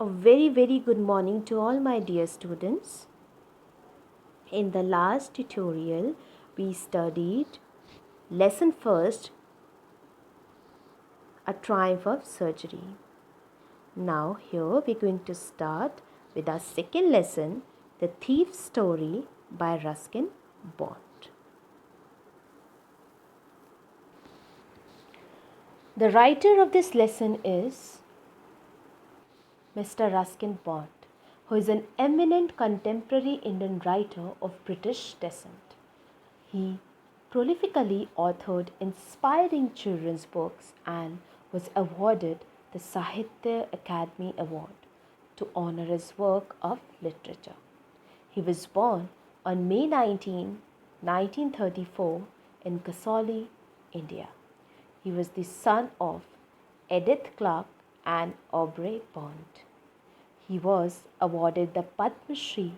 A very good morning to all my dear students. In the last tutorial, we studied lesson first, a triumph of surgery. Now here we're going to start with our second lesson, the thief's story by Ruskin Bond. The writer of this lesson is Mr. Ruskin Bond, who is an eminent contemporary Indian writer of British descent. He prolifically authored inspiring children's books and was awarded the Sahitya Akademi Award to honor his work of literature. He was born on May 19, 1934 in Kasauli, India. He was the son of Edith Clark and Aubrey Bond. He was awarded the Padma Shri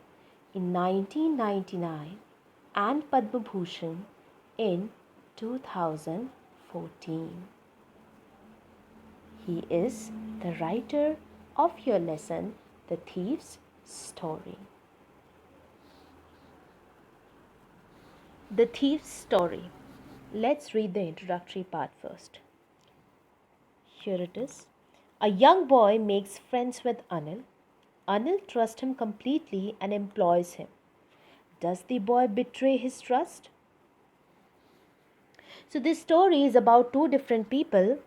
in 1999 and Padma Bhushan in 2014. He is the writer of your lesson, The Thief's Story. The Thief's Story. Let's read the introductory part first. Here it is. A young boy makes friends with Anil. Anil trusts him completely and employs him. Does the boy betray his trust? So this story is about two different people.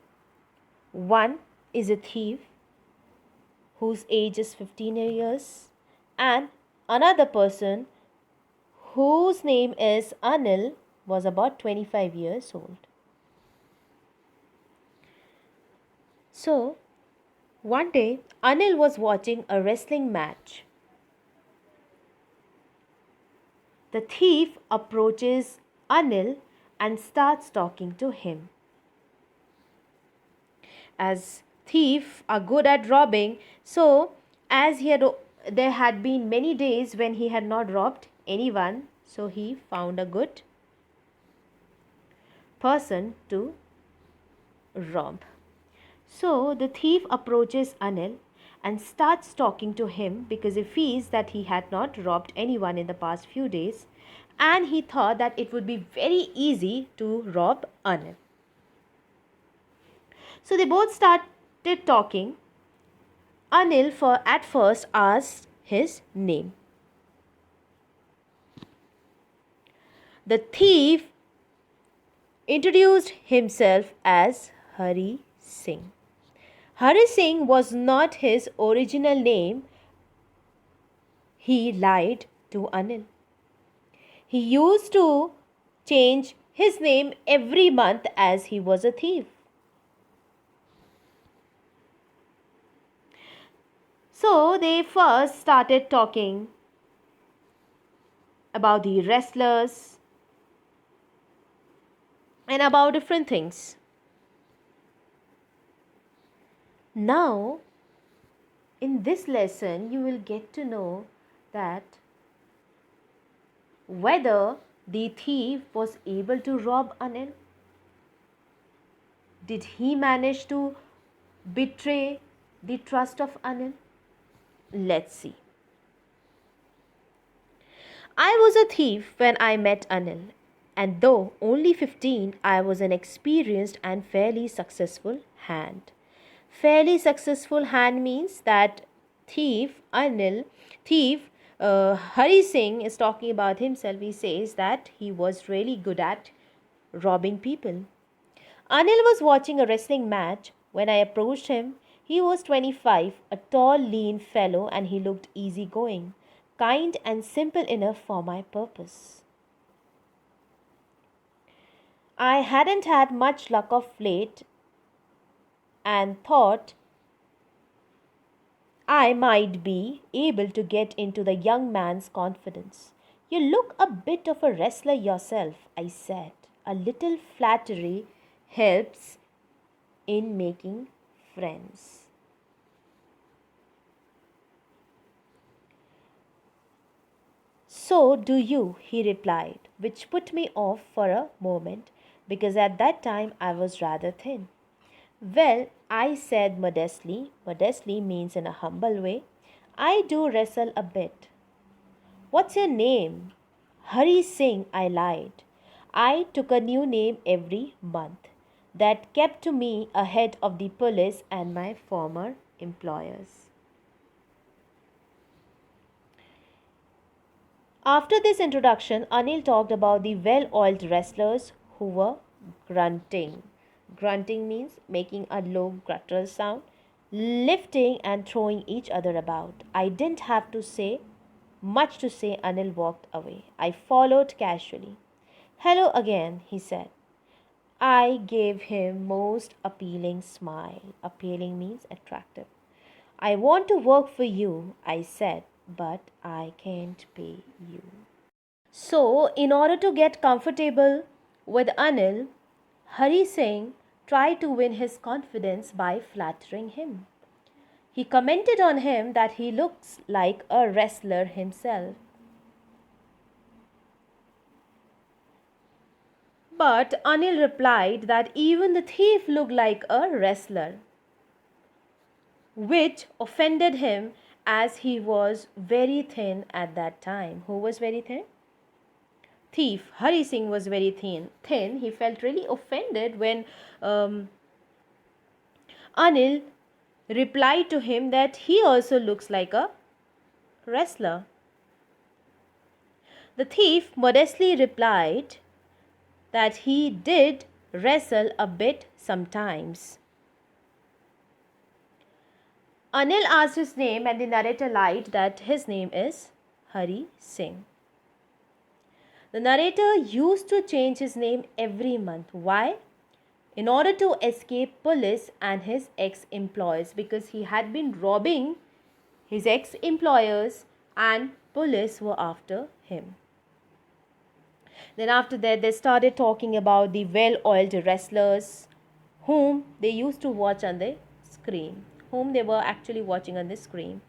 One is a thief whose age is 15 years and another person whose name is Anil was about 25 years old. So one day Anil was watching a wrestling match. The thief approaches Anil and starts talking to him. As thieves are good at robbing, so there had been many days when he had not robbed anyone, so he found a good person to rob. So the thief approaches Anil and starts talking to him because he feels that he had not robbed anyone in the past few days, and he thought that it would be very easy to rob Anil. So they both started talking. Anil at first asked his name. The thief introduced himself as Hari Singh. Hari Singh was not his original name. He lied to Anil. He used to change his name every month as he was a thief. So they first started talking about the wrestlers and about different things. Now, in this lesson, you will get to know that whether the thief was able to rob Anil. Did he manage to betray the trust of Anil? Let's see. I was a thief when I met Anil, and though only 15, I was an experienced and fairly successful hand. Fairly successful hand means that thief Hari Singh is talking about himself. He says that he was really good at robbing people. Anil was watching a wrestling match when I approached him. He was 25, a tall, lean fellow, and he looked easygoing, kind and simple enough for my purpose. I hadn't had much luck of late and thought I might be able to get into the young man's confidence. You look a bit of a wrestler yourself, I said. A little flattery helps in making friends. So do you, he replied, which put me off for a moment because at that time I was rather thin. Well, I said modestly. Modestly means in a humble way. I do wrestle a bit. What's your name? Hari Singh, I lied. I took a new name every month. That kept me ahead of the police and my former employers. After this introduction, Anil talked about the well oiled wrestlers who were grunting. Grunting means making a low guttural sound, lifting and throwing each other about. I didn't have to say much to say Anil walked away. I followed casually. Hello again, he said. I gave him most appealing smile. Appealing means attractive. I want to work for you, I said, but I can't pay you. So, in order to get comfortable with Anil, Hari Singh tried to win his confidence by flattering him. He commented on him that he looks like a wrestler himself. But Anil replied that even the thief looked like a wrestler, which offended him as he was very thin at that time. Who was very thin? Thief. Hari Singh was very thin. He felt really offended when um, Anil replied to him that he also looks like a wrestler. The thief modestly replied that he did wrestle a bit sometimes. Anil asked his name and the narrator lied that his name is Hari Singh. The narrator used to change his name every month. Why? In order to escape police and his ex-employers, because he had been robbing his ex-employers and police were after him. Then after that they started talking about the well-oiled wrestlers whom they used to watch on the screen, whom they were actually watching on the screen.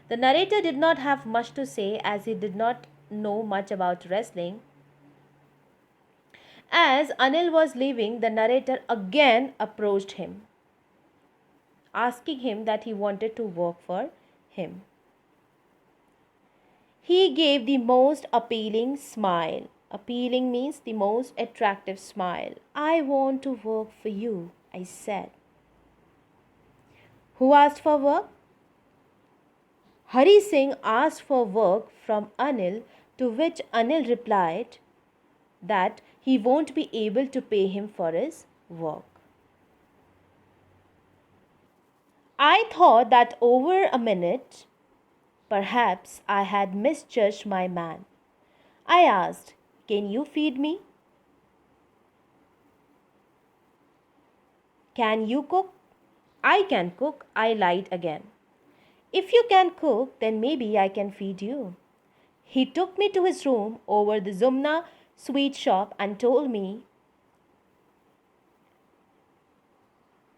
The narrator did not have much to say as he did not know much about wrestling. As Anil was leaving, the narrator again approached him, asking him that he wanted to work for him. He gave the most appealing smile. Appealing means the most attractive smile. I want to work for you, I said. Who asked for work? Hari Singh asked for work from Anil, to which Anil replied that he won't be able to pay him for his work. I thought that over a minute, perhaps I had misjudged my man. I asked, can you feed me? Can you cook? I can cook, I lied again. If you can cook, then maybe I can feed you. He took me to his room over the Zumna sweet shop and told me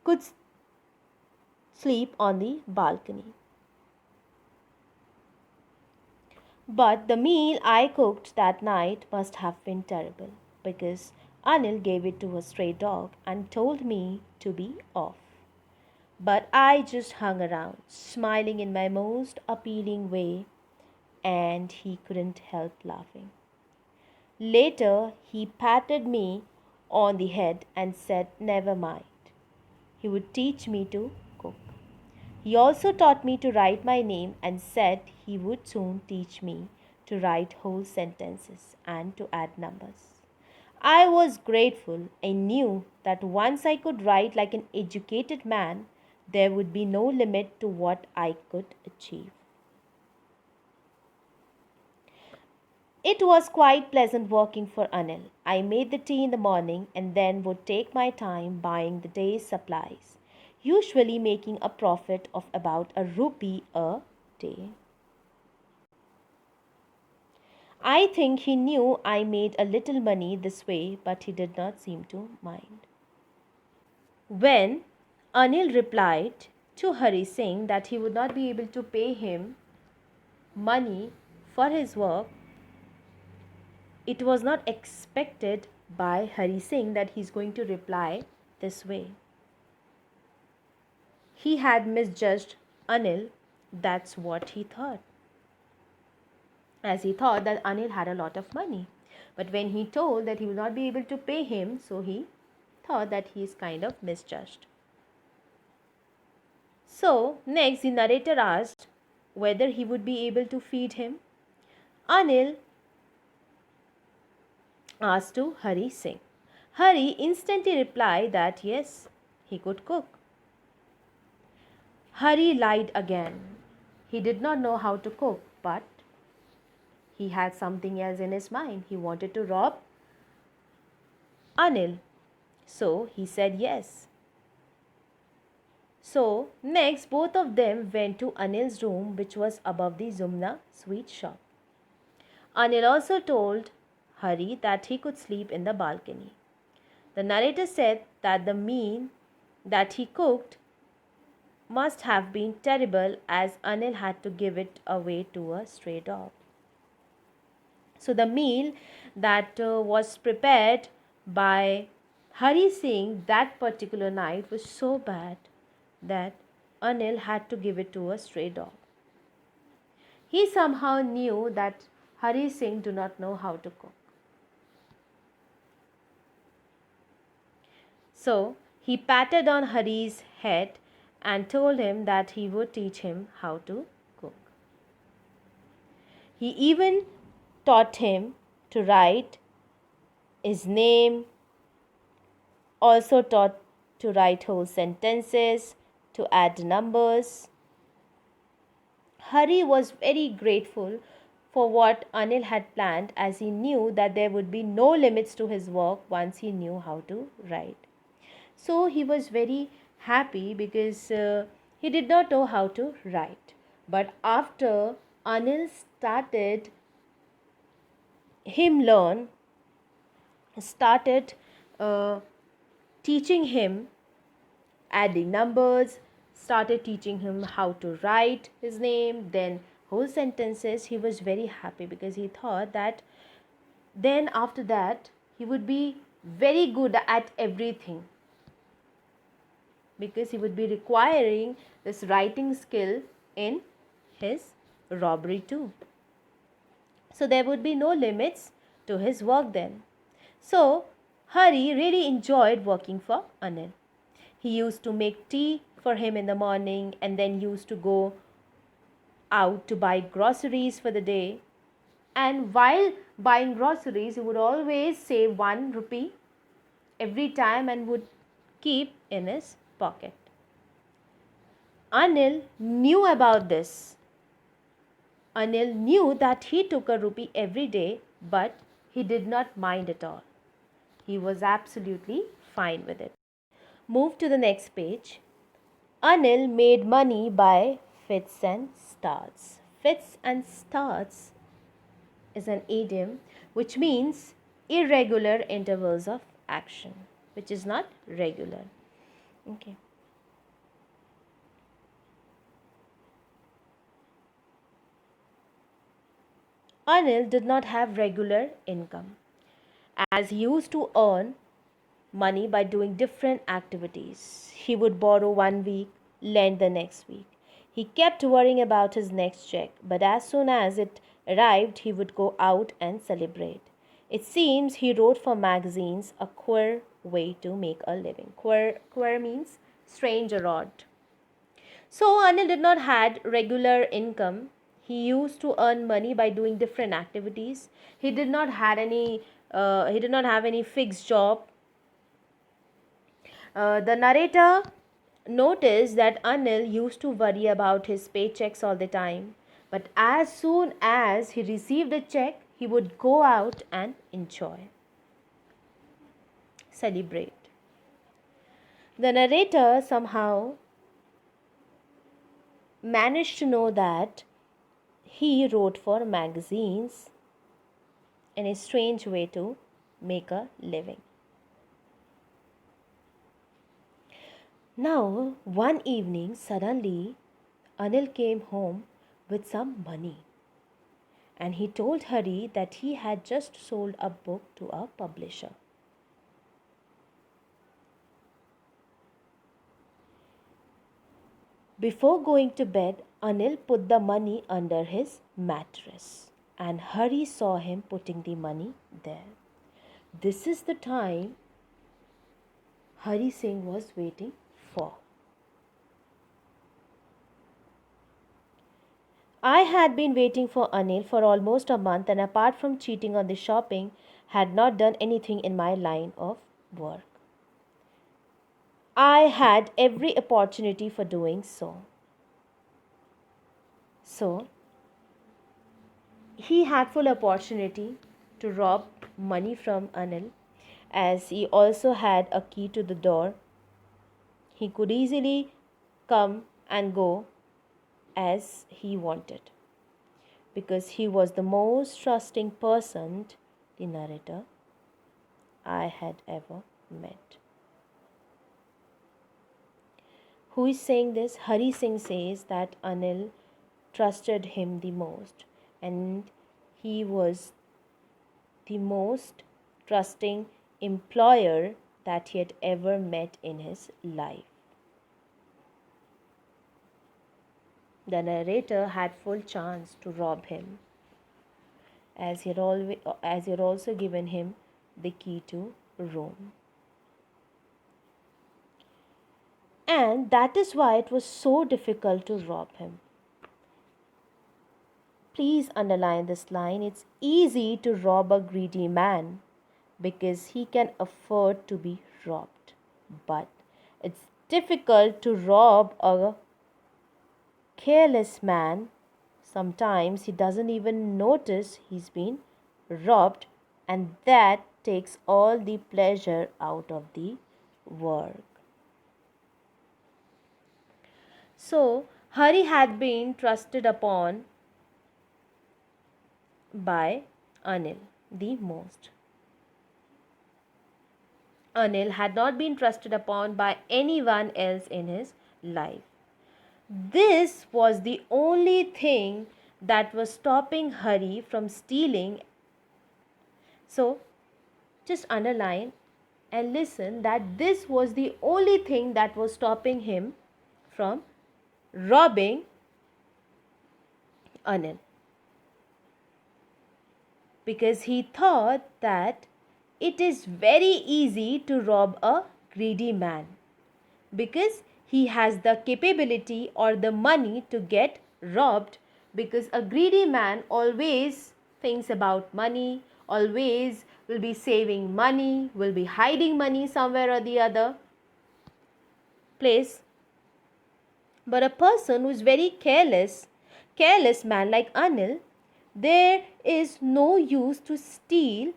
could sleep on the balcony. But the meal I cooked that night must have been terrible because Anil gave it to a stray dog and told me to be off. But I just hung around, smiling in my most appealing way, and he couldn't help laughing. Later, he patted me on the head and said, never mind. He would teach me to cook. He also taught me to write my name and said he would soon teach me to write whole sentences and to add numbers. I was grateful. I knew that once I could write like an educated man, there would be no limit to what I could achieve. It was quite pleasant working for Anil. I made the tea in the morning and then would take my time buying the day's supplies, usually making a profit of about a rupee a day. I think he knew I made a little money this way, but he did not seem to mind. When Anil replied to Hari Singh that he would not be able to pay him money for his work, it was not expected by Hari Singh that he is going to reply this way. he had misjudged Anil. That's what he thought. As he thought that Anil had a lot of money. But when he told that he will not be able to pay him, so he thought that he is kind of misjudged. So, next the narrator asked whether he would be able to feed him. Anil asked to Hari Singh. Hari instantly replied that yes, he could cook. Hari lied again. He did not know how to cook, but he had something else in his mind. He wanted to rob Anil. So he said yes. So next, both of them went to Anil's room, which was above the Zumna sweet shop. Anil also told Hari that he could sleep in the balcony. The narrator said that the meal that he cooked must have been terrible, as Anil had to give it away to a stray dog. So the meal that was prepared by Hari Singh that particular night was so bad that Anil had to give it to a stray dog. He somehow knew that Hari Singh do not know how to cook. So he patted on Hari's head and told him that he would teach him how to cook. He even taught him to write his name, also taught to write whole sentences, to add numbers. Hari was very grateful for what Anil had planned, as he knew that there would be no limits to his work once he knew how to write. So he was very happy because he did not know how to write. But after Anil started started teaching him adding numbers, started teaching him how to write his name, then whole sentences, he was very happy because he thought that then after that he would be very good at everything, because he would be requiring this writing skill in his robbery too. So there would be no limits to his work then. So Hari really enjoyed working for Anil. He used to make tea for him in the morning and then used to go out to buy groceries for the day. And while buying groceries, he would always save 1 rupee every time and would keep in his pocket. Anil knew about this. Anil knew that he took a rupee every day, but he did not mind at all. He was absolutely fine with it. Move to the next page. Anil made money by fits and starts. Fits and starts is an idiom which means irregular intervals of action, which is not regular. Okay. Anil did not have regular income, as he used to earn money by doing different activities. He would borrow 1 week, lend the next week. He kept worrying about his next check, but as soon as it arrived, he would go out and celebrate. It seems he wrote for magazines, a queer way to make a living. Queer means strange or odd. So Anil did not had regular income. He used to earn money by doing different activities. He did not have any fixed job. The narrator noticed that Anil used to worry about his paychecks all the time. But as soon as he received a check, he would go out and enjoy, celebrate. The narrator somehow managed to know that he wrote for magazines in a strange way to make a living. Now, one evening, suddenly, Anil came home with some money, and he told Hari that he had just sold a book to a publisher. Before going to bed, Anil put the money under his mattress, and Hari saw him putting the money there. This is the time Hari Singh was waiting for. I had been waiting for Anil for almost a month, and apart from cheating on the shopping, had not done anything in my line of work. I had every opportunity for doing so. So, he had full opportunity to rob money from Anil, as he also had a key to the door. He could easily come and go as he wanted, because he was the most trusting person, the narrator, I had ever met. Who is saying this? Hari Singh says that Anil trusted him the most, and he was the most trusting employer that he had ever met in his life. The narrator had full chance to rob him, as he had also given him the key to Rome. And that is why it was so difficult to rob him. Please underline this line. It's easy to rob a greedy man because he can afford to be robbed. But it's difficult to rob a careless man. Sometimes he doesn't even notice he's been robbed, and that takes all the pleasure out of the work. So, Hari had been trusted upon by Anil the most. Anil had not been trusted upon by anyone else in his life. This was the only thing that was stopping Hari from stealing. So, just underline and listen that this was the only thing that was stopping him from robbing Anil, because he thought that it is very easy to rob a greedy man, because he has the capability or the money to get robbed, because a greedy man always thinks about money, always will be saving money, will be hiding money somewhere or the other place. But a person who is very careless man like Anil, there is no use to steal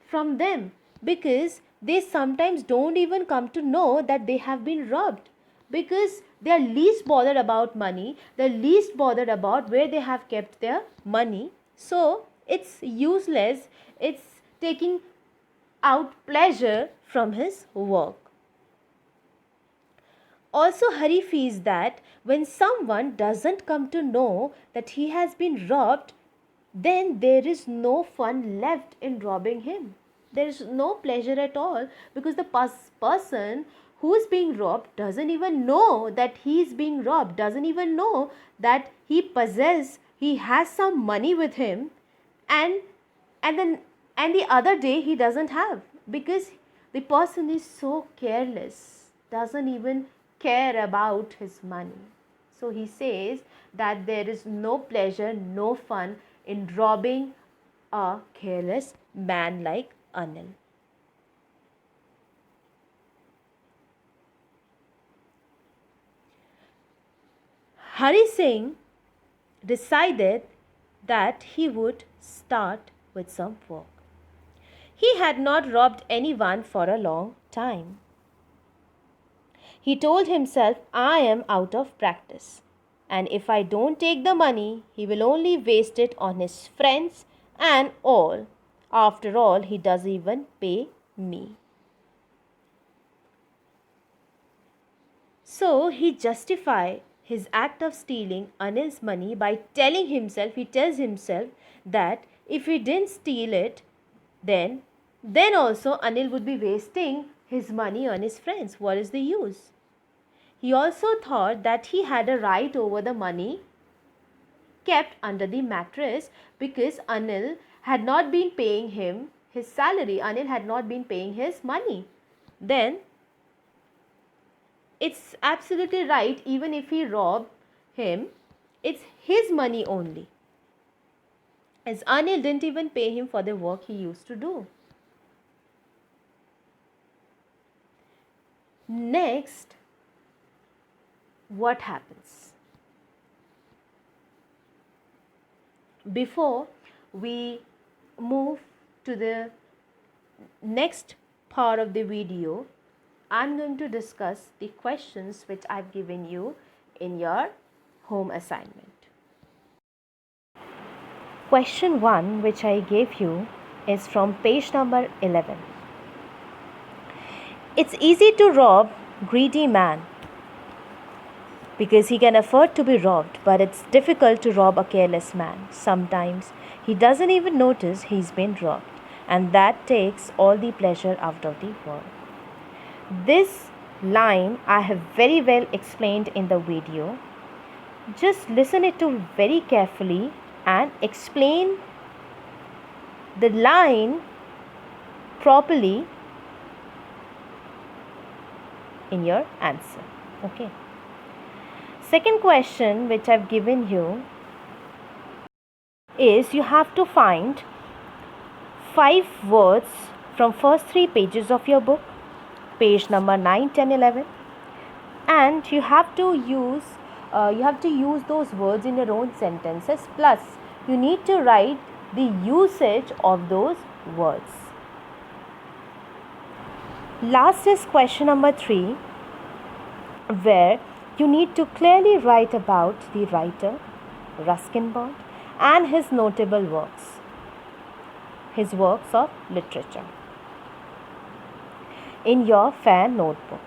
from them, because they sometimes don't even come to know that they have been robbed, because they are least bothered about money, they're least bothered about where they have kept their money. So it's useless, it's taking out pleasure from his work. Also, Hari feels that when someone doesn't come to know that he has been robbed, then there is no fun left in robbing him. There is no pleasure at all, because the person who is being robbed doesn't even know that he is being robbed, doesn't even know that he has some money with him, and the other day he doesn't have, because the person is so careless, doesn't even care about his money. So he says that there is no pleasure, no fun in robbing a careless man like Anil. Hari Singh decided that he would start with some work. He had not robbed anyone for a long time. He told himself, I am out of practice, and if I don't take the money, he will only waste it on his friends and all. After all, he doesn't even pay me. So he justified his act of stealing Anil's money by he tells himself that if he didn't steal it, then also Anil would be wasting his money on his friends. What is the use? He also thought that he had a right over the money kept under the mattress because Anil had not been paying him his salary. Anil had not been paying his money. Then it's absolutely right, even if he robbed him, it's his money only, as Anil didn't even pay him for the work he used to do. Next, what happens? Before we move to the next part of the video, I'm going to discuss the questions which I've given you in your home assignment. Question 1 which I gave you is from page number 11. It's easy to rob greedy man because he can afford to be robbed, but it's difficult to rob a careless man. Sometimes he doesn't even notice he's been robbed, and that takes all the pleasure out of the world. This line I have very well explained in the video. Just listen it to very carefully and explain the line properly in your answer. Okay. Second question which I've given you is you have to find 5 words from first 3 pages of your book, page number 9, 10, 11, and you have to use those words in your own sentences, plus you need to write the usage of those words. Last is question number 3, where you need to clearly write about the writer Ruskin Bond and his notable works, his works of literature, in your fair notebook.